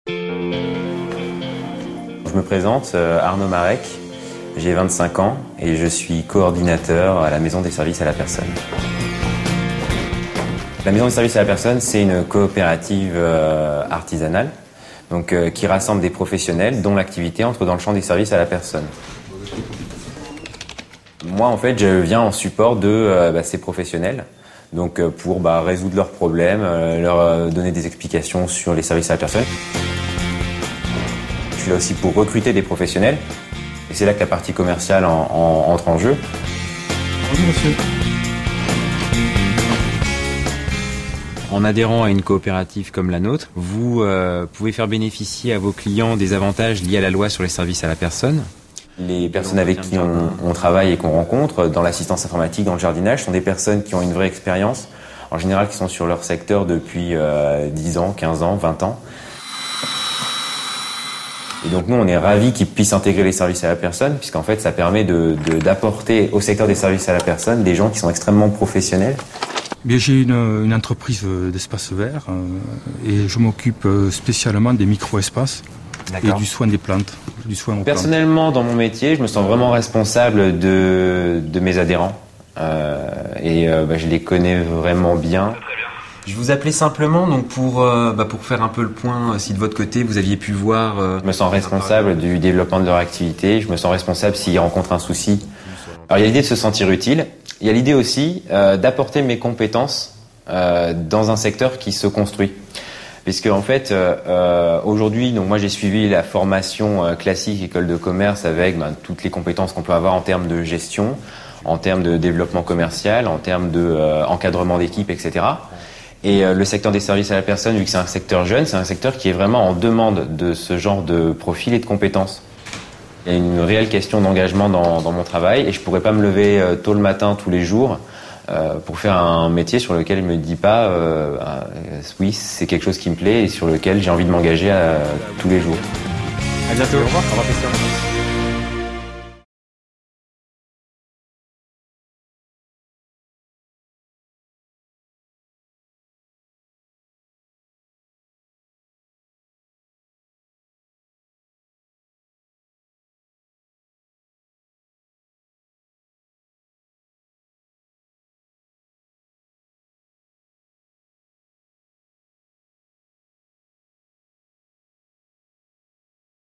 Je me présente, Arnaud Marek, j'ai 25 ans et je suis coordinateur à la Maison des services à la personne. La Maison des services à la personne, c'est une coopérative artisanale donc, qui rassemble des professionnels dont l'activité entre dans le champ des services à la personne. Moi, en fait, je viens en support de ces professionnels donc, pour résoudre leurs problèmes, leur donner des explications sur les services à la personne. Je suis là aussi pour recruter des professionnels et c'est là que la partie commerciale entre en jeu. Bonjour monsieur. En adhérant à une coopérative comme la nôtre, vous pouvez faire bénéficier à vos clients des avantages liés à la loi sur les services à la personne. Les personnes avec qui on travaille et qu'on rencontre dans l'assistance informatique, dans le jardinage, sont des personnes qui ont une vraie expérience, en général qui sont sur leur secteur depuis 10 ans, 15 ans, 20 ans. Et donc nous, on est ravis qu'ils puissent intégrer les services à la personne, puisqu'en fait, ça permet d'apporter au secteur des services à la personne des gens qui sont extrêmement professionnels. Bien, j'ai une entreprise d'espace vert et je m'occupe spécialement des micro-espaces et du soin des plantes. Personnellement, dans mon métier, je me sens vraiment responsable de mes adhérents je les connais vraiment bien. Je vous appelais simplement donc pour faire un peu le point, si de votre côté vous aviez pu voir... Je me sens responsable du développement de leur activité, je me sens responsable s'ils rencontrent un souci. Alors il y a l'idée de se sentir utile, il y a l'idée aussi d'apporter mes compétences dans un secteur qui se construit. Puisque en fait, aujourd'hui, donc moi j'ai suivi la formation classique école de commerce avec toutes les compétences qu'on peut avoir en termes de gestion, en termes de développement commercial, en termes d'encadrement d'équipe, etc. Et le secteur des services à la personne, vu que c'est un secteur jeune, c'est un secteur qui est vraiment en demande de ce genre de profil et de compétences. Il y a une réelle question d'engagement dans mon travail et je pourrais pas me lever tôt le matin tous les jours pour faire un métier sur lequel je me dis pas oui, c'est quelque chose qui me plaît et sur lequel j'ai envie de m'engager tous les jours. À bientôt. Au revoir. Au revoir.